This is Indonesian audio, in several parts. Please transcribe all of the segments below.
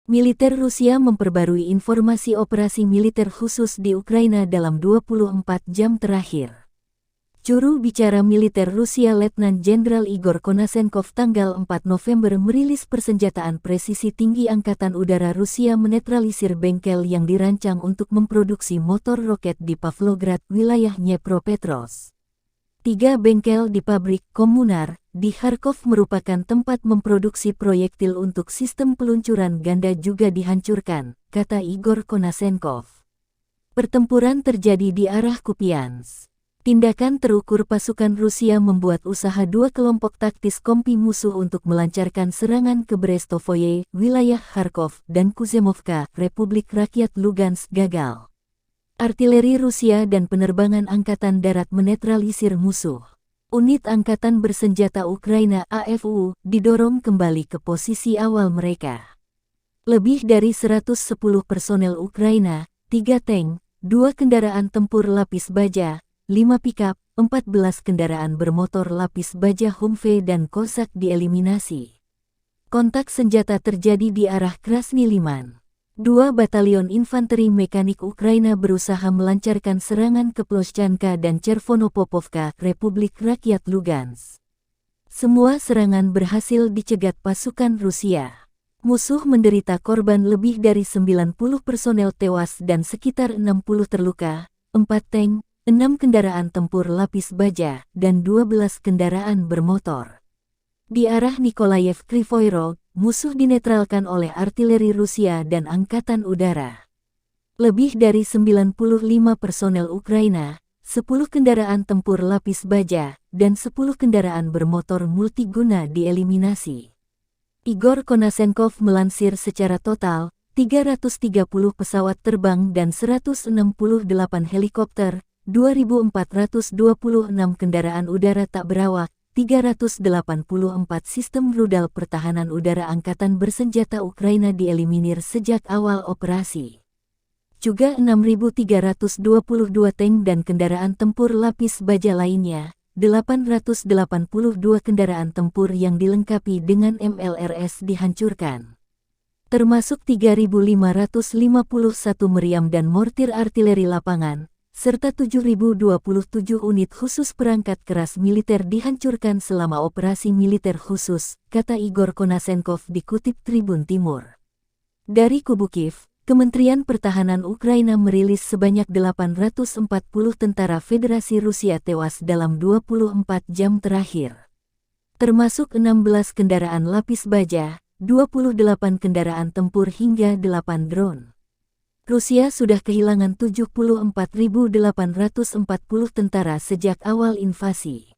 Militer Rusia memperbarui informasi operasi militer khusus di Ukraina dalam 24 jam terakhir. Juru bicara militer Rusia Letnan Jenderal Igor Konasenkov tanggal 4 November merilis persenjataan presisi tinggi Angkatan Udara Rusia menetralisir bengkel yang dirancang untuk memproduksi motor roket di Pavlograd, wilayah Dnepropetrovsk. 3 bengkel di pabrik Komunar di Kharkov merupakan tempat memproduksi proyektil untuk sistem peluncuran ganda juga dihancurkan, kata Igor Konasenkov. Pertempuran terjadi di arah Kupiansk. Tindakan terukur pasukan Rusia membuat usaha 2 kelompok taktis kompi musuh untuk melancarkan serangan ke Brestovoye, wilayah Kharkov, dan Kuzemovka, Republik Rakyat Lugansk gagal. Artileri Rusia dan penerbangan Angkatan Darat menetralisir musuh. Unit Angkatan Bersenjata Ukraina AFU didorong kembali ke posisi awal mereka. Lebih dari 110 personel Ukraina, 3 tank, 2 kendaraan tempur lapis baja, 5 pickup, 14 kendaraan bermotor lapis baja Humvee dan Kozak dieliminasi. Kontak senjata terjadi di arah Krasny Liman. 2 batalion infanteri mekanik Ukraina berusaha melancarkan serangan ke Ploshchanka dan Chervonopopovka, Republik Rakyat Lugansk. Semua serangan berhasil dicegat pasukan Rusia. Musuh menderita korban lebih dari 90 personel tewas dan sekitar 60 terluka, 4 tank, 6 kendaraan tempur lapis baja, dan 12 kendaraan bermotor. Di arah Nikolaev Krivoy Rog, musuh dinetralkan oleh artileri Rusia dan Angkatan Udara. Lebih dari 95 personel Ukraina, 10 kendaraan tempur lapis baja, dan 10 kendaraan bermotor multiguna dieliminasi. Igor Konasenkov melansir secara total, 330 pesawat terbang dan 168 helikopter, 2.426 kendaraan udara tak berawak, 384 sistem rudal pertahanan udara Angkatan Bersenjata Ukraina dieliminir sejak awal operasi. Juga 6.322 tank dan kendaraan tempur lapis baja lainnya, 882 kendaraan tempur yang dilengkapi dengan MLRS dihancurkan. Termasuk 3.551 meriam dan mortir artileri lapangan, serta 7.027 unit khusus perangkat keras militer dihancurkan selama operasi militer khusus, kata Igor Konasenkov dikutip Tribun Timur. Dari kubu Kiev, Kementerian Pertahanan Ukraina merilis sebanyak 840 tentara Federasi Rusia tewas dalam 24 jam terakhir. Termasuk 16 kendaraan lapis baja, 28 kendaraan tempur hingga 8 drone. Rusia sudah kehilangan 74.840 tentara sejak awal invasi.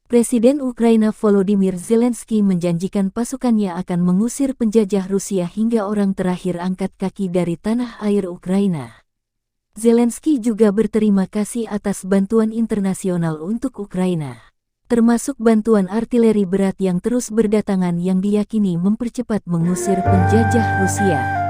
Presiden Ukraina Volodymyr Zelensky menjanjikan pasukannya akan mengusir penjajah Rusia hingga orang terakhir angkat kaki dari tanah air Ukraina. Zelensky juga berterima kasih atas bantuan internasional untuk Ukraina, termasuk bantuan artileri berat yang terus berdatangan yang diyakini mempercepat mengusir penjajah Rusia.